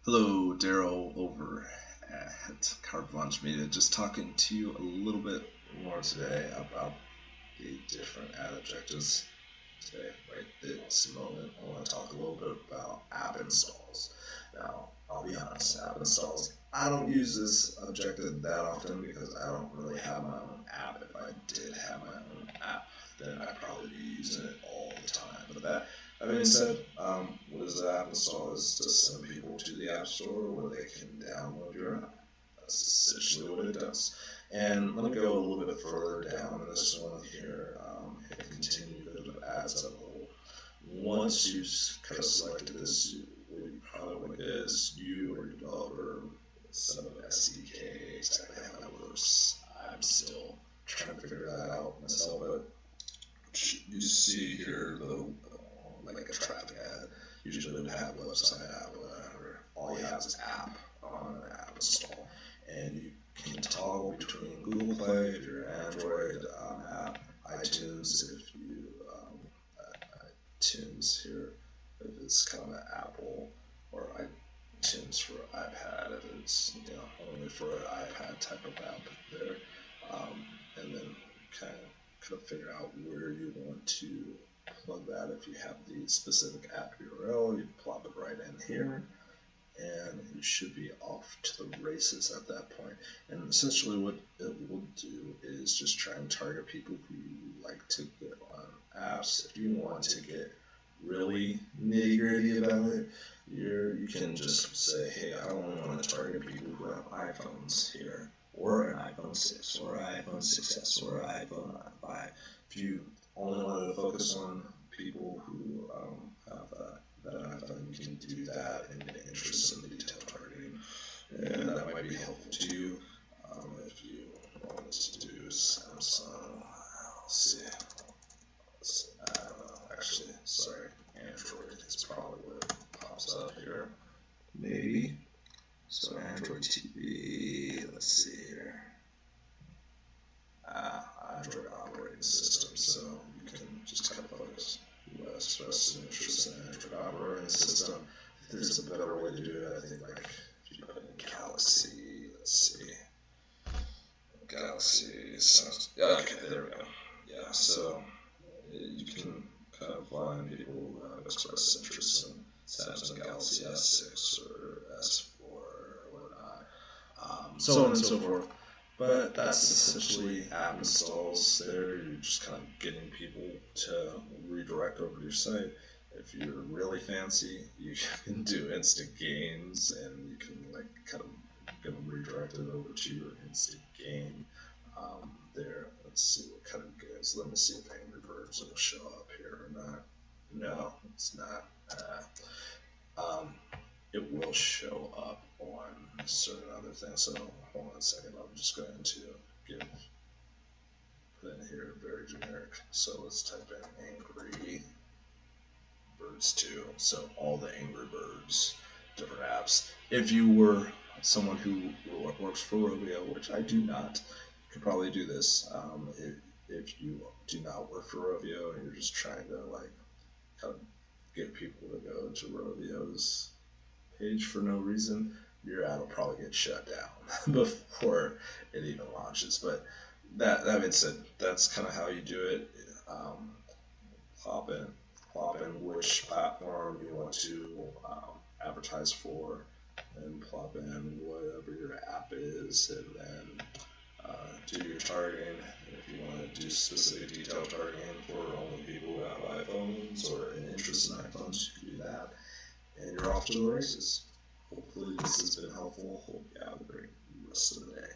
Hello, Daryl over at Blanche Media. Just talking to you a little bit more today about the different ad objectives. Today, right this moment, I want to talk a little bit about app installs. Now, I'll be honest, app installs, I don't use this objective that often because I don't really have my own app. If I did have my own app, then I'd probably be using it all the time. But that being said, what is the app install? Is to send people to the App Store where they can download your app. That's essentially what it does. And let me go a little bit further down in this one here. Hit continue to go to ads up level. Once you've kind of selected this, what you probably want to get is you or your developer some of SDK, exactly how that works. I'm still trying to figure that out myself, but you see here the like a traffic ad. Usually it would have website app, whatever. All you have is app on an app install, and you can toggle between Google Play if you're an Android app, iTunes if you iTunes here if it's kind of an Apple, or iTunes for iPad if it's only for an iPad type of app there, and then kind of figure out where you want to plug that. If you have the specific app URL, you plop it right in here, and you should be off to the races at that point. And essentially what it will do is just try and target people who like to get on apps. If you want to get really nitty gritty about it, you can just say, hey, I only want to target people who have iPhones here, or an iPhone 6, or an iPhone 6s, or an iPhone 5. If you only wanted to focus on people who have that iPhone, you can do that and get interest in detail targeting, and that might be helpful to you. If you wanted to do Samsung, let's see. I don't know, actually, sorry, Android is probably what pops up here. Maybe. So Android TV, let's see here. Android operating system, so you can just kind of focus less interest in Android operating system. If there's a better way to do it, I think, like if you put in Galaxy, let's see. Galaxy sounds, yeah, okay, there we go. Yeah, so you can kind of find people who have expressed interest in Samsung Galaxy S6 or S4 or whatnot, so on and so forth. But that's essentially app installs there. You're just kind of getting people to redirect over to your site. If you're really fancy, you can do instant games, and you can like kind of get them redirected over to your instant game. There, let's see what kind of games. Let me see if Angry Birds will show up here or not. No, it's not. It will show up on certain other things. So hold on a second. I'm just going to put in here very generic. So let's type in Angry Birds 2. So all the Angry Birds different apps. If you were someone who works for Rovio, which I do not, you could probably do this. If you do not work for Rovio and you're just trying to like kind of get people to go to Rovio's page for no reason, your ad will probably get shut down before it even launches. But that being said, that's kind of how you do it. Plop in which platform you want to advertise for, and plop in whatever your app is, and then do your targeting. If you want to do specific detail targeting for only people who have iPhones or an interest in iPhones, you can do that, and you're off to the races. Hopefully this has been helpful. Hope you have a great rest of the day.